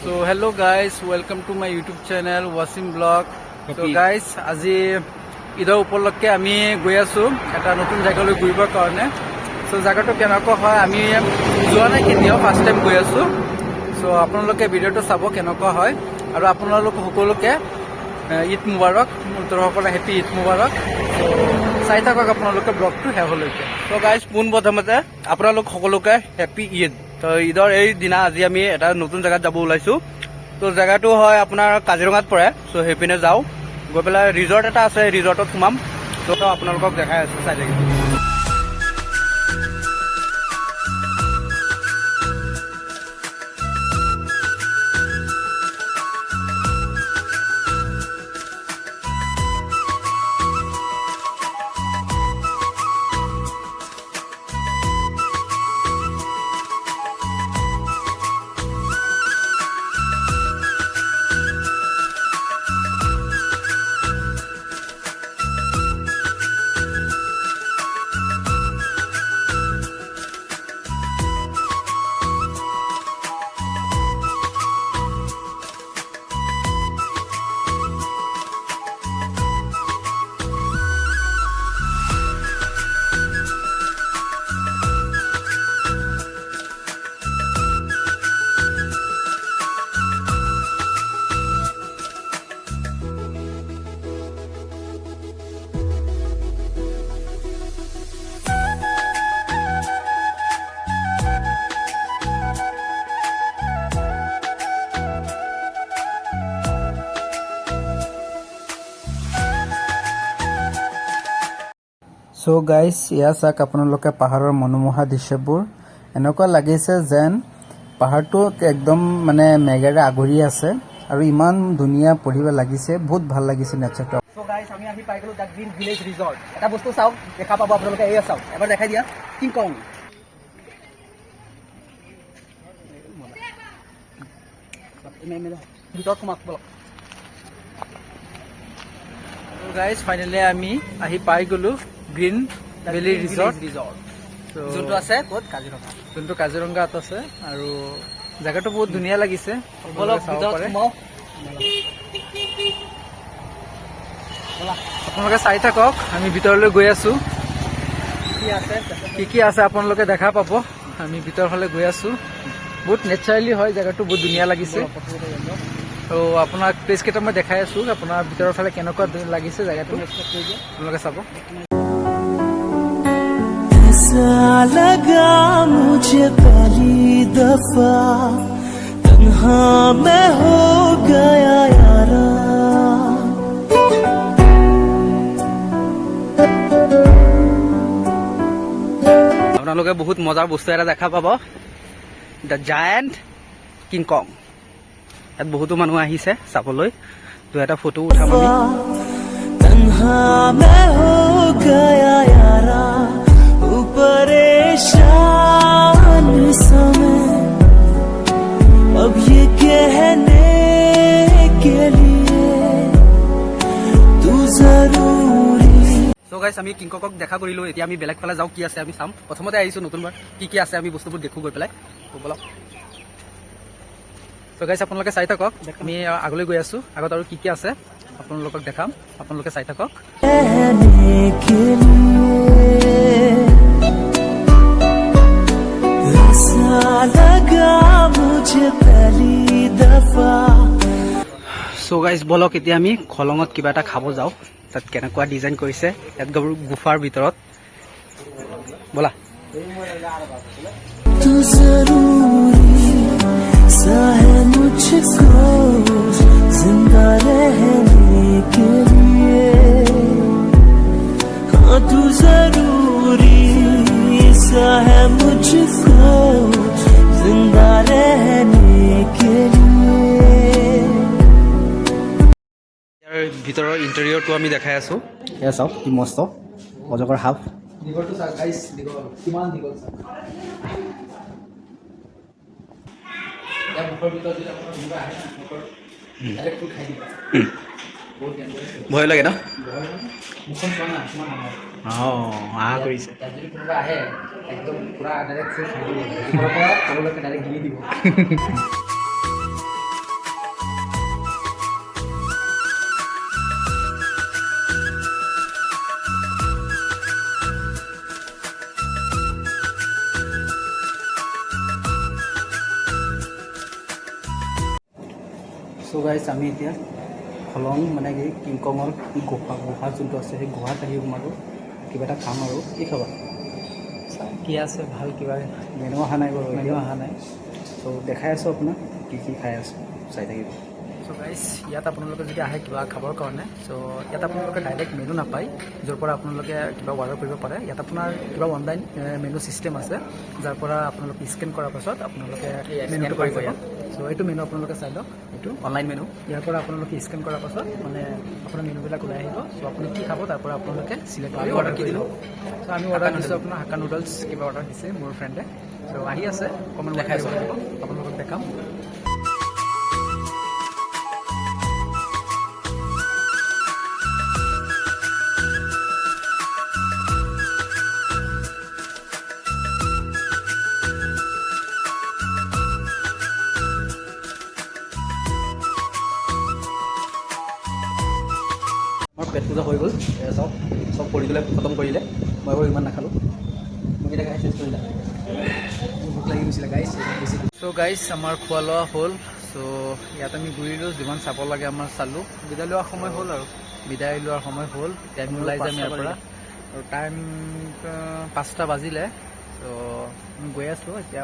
So hello guys, welcome to my YouTube channel Wasim Vlog. So guys, আজি ঈদৰ উপলক্ষে আমি গৈ আছো এটা নতুন জায়গালৈ ঘূৰিবৰ কাৰণে। সো জায়গাটো কেনেকুৱা হয় আমি যোৱা নাই কেতিয়াও, ফাৰ্ষ্ট টাইম গৈ আছো। সো আপোনালোকে ভিডিঅ'টো চাব কেনেকুৱা হয় আৰু আপোনালোক সকলোকে ঈদ মুবাৰক, মোৰসকলে হেপী ঈদ মুবাৰক। সো চাই থাকক আপোনালোকে ব্লগটো শেষলৈকে। তো গাইজ পোনপ্ৰথমতে আপোনালোক সকলোকে হেপী ঈদ। তো ঈদৰ এই দিনা আজি আমি এটা নতুন জেগাত যাব ওলাইছোঁ। তো জেগাটো হয় আপোনাৰ কাজিৰঙাত পৰে। চ' সেইপিনে যাওঁ, গৈ পেলাই ৰিজৰ্ট এটা আছে, ৰিজৰ্টত সোমাম। ত' আপোনালোকক দেখাই আছোঁ, চাই থাকিব। সো গাইজ, এয়া চাওক আপোনালোকে পাহাৰৰ মনোমোহা দৃশ্যবোৰ। এনেকুৱা লাগিছে যেন পাহাৰটো একদম মানে মেঘেৰে আগুৰি আছে আৰু ইমান ধুনীয়া পৰিৱেশ লাগিছে, বহুত ভাল লাগিছে নেচাৰটো। সো গাইজ আমি আহি পাই গ'লো দ্য গ্ৰীণ ভিলেজ ৰিজৰ্ট। এটা বস্তু চাওক, দেখা পাব আপোনালোকে, এয়া চাওক, এবাৰ দেখাই দিয়া, কিং কং। ভিতৰত সোমাওক বলক। গাইজ ফাইনেলি আমি আহি পাই গ'লো গ্ৰীণ ভেলী ৰিজৰ্ট, যোনটো আছে ক'ত? কাজিৰঙা। যোনটো কাজিৰঙাত আছে। আৰু জেগাটো বহুত ধুনীয়া লাগিছে, বলক চাব ভিতৰত পাৰে। সোমাওক। আপোনালোকে চাই থাকক, আমি ভিতৰলৈ গৈ আছো। কি কি আছে আপোনালোকে দেখা পাব। আমি ভিতৰ ফালে গৈ আছো। বহুত নেচাৰেলি হয়, জেগাটো বহুত ধুনীয়া লাগিছে। ত' আপোনাক প্লেচ কেইটা মই দেখাই আছো, আপোনাৰ ভিতৰৰ ফালে কেনেকুৱা লাগিছে জেগাটো আপোনালোকে চাব। लगा मुझे पहली दफा तन्हा मैं हो गया यारा। আপোনালোকে বহুত মজাৰ বস্তু এটা দেখা পাব, দ্য জায়েণ্ট কিং কং। ইয়াত বহুতো মানুহ আহিছে চাবলৈ। তো এটা ফটো উঠাম আমি। तन्हा मैं हो गया यारा, परेशान समय अब ये कहने के लिए तू जरूरी। চ' গাইছ আমি কিংকক দেখা কৰিলোঁ। এতিয়া আমি বেলেগ ফালে যাওঁ, কি আছে আমি চাম। প্ৰথমতে আহিছোঁ নতুনবাৰ, কি কি আছে আমি বস্তুবোৰ দেখোঁ গৈ পেলাই। বলক। চ' গাইছ আপোনালোকে চাই থাকক, আমি আগলৈ গৈ আছোঁ। আগত আৰু কি কি আছে আপোনালোকক দেখাম, আপোনালোকে চাই থাকক। চ' গাইজ বলক, এতিয়া আমি খলঙত কিবা এটা খাব যাওঁ। তাত কেনেকুৱা ডিজাইন কৰিছে ইয়াত গুফাৰ ভিতৰত, ব'লা। जिंदा रहने के लिए हाँ तू जरूरी सा है मुझको जिंदा रहने के लिए। ইয়াৰ ভিতৰৰ ইণ্টেৰিয়ৰটো আমি দেখাই আছোঁ। এয়া চাওক কি মস্ত অজগৰ সাপ। দীঘলটো চাওক গাইজ, দীঘল কিমান দীঘল চাওক। ইয়াৰ মুখৰ ভিতৰত যদি আপোনাৰ কোনোবা আহে না, মুখৰ ডাইৰেক্ট খাই দিব। ভয় লাগে ন? মুখখন চোৱা না কিমান ডাঙৰ। আহ কৰিছে। ইয়াত যদি কোনোবা আহে একদম পুৰা ডাইৰেক্ট খাই দিব, ওপৰৰ পৰা তললৈকে ডাইৰেক্ট গিলি দিব। চ' গাইজ আমি এতিয়া হলং মানে কি কিংকঙৰ গুহা যোনটো আছে সেই গুহাত আহি সোমালোঁ কিবা এটা খাম আৰু কি খাবা কি আছে ভাল কিবা মেনু অহা নাই বাৰু মেনু অহা নাই চ' দেখাই আছোঁ আপোনাক কি কি খাই আছোঁ চাই থাকিব চ' গাইজ ইয়াত আপোনালোকে যদি আহে কিবা খাবৰ কাৰণে চ' ইয়াত আপোনালোকে ডাইৰেক্ট মেনু নাপায় য'ৰ পৰা আপোনালোকে কিবা অৰ্ডাৰ কৰিব পাৰে ইয়াত আপোনাৰ কিবা অনলাইন মেনু ছিষ্টেম আছে যাৰ পৰা আপোনালোকে স্কেন কৰাৰ পাছত আপোনালোকে মেনুটো পাই যাব চ' এইটো মেনু আপোনালোকে চাই লওক এইটো অনলাইন মেনু ইয়াৰ পৰা আপোনালোকে স্কেন কৰাৰ পাছত মানে আপোনাৰ মেনুবিলাক ওলাই আহিব চ' আপুনি কি খাব তাৰ পৰা আপোনালোকে চিলেক্ট কৰি অৰ্ডাৰ কৰি দিব চ' আমি অৰ্ডাৰ দিছোঁ আপোনাৰ হাক্কা নুডলছ কিবা অৰ্ডাৰ দিছে মোৰ ফ্ৰেণ্ডে চ' আহি আছে অকণমান দেখাই দিব লাগিব আপোনালোকক দেখাম আমাৰ পেট পূজা হৈ গ'ল চাওক চব কৰি পেলাই খতম কৰিলে মই বাৰু ইমান নাখালোঁ মোকেইটা খাই চেঞ্জ কৰিলা ভোক লাগি গৈছিলে গাইজ বেছি চ' গাইজ আমাৰ খোৱা লোৱা হ'ল চ' ইয়াত আমি ঘূৰিলোঁ যিমান চাব লাগে আমাৰ চালোঁ বিদায় লোৱাৰ সময় হ'ল আৰু বিদায় লোৱাৰ সময় হ'ল টাইম ওলাই যাম ইয়াৰ পৰা আৰু টাইম 5টা বাজিলে চ' আমি গৈ আছোঁ এতিয়া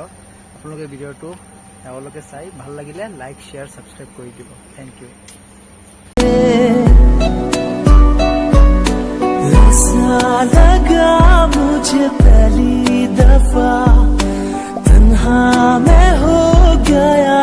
আপোনালোকে ভিডিঅ'টো তেওঁলোকে চাই ভাল লাগিলে লাইক শ্বেয়াৰ ছাবস্ক্ৰাইব কৰি দিব থেংক ইউ ऐसा लगा मुझे पहली दफा तन्हा मैं हो गया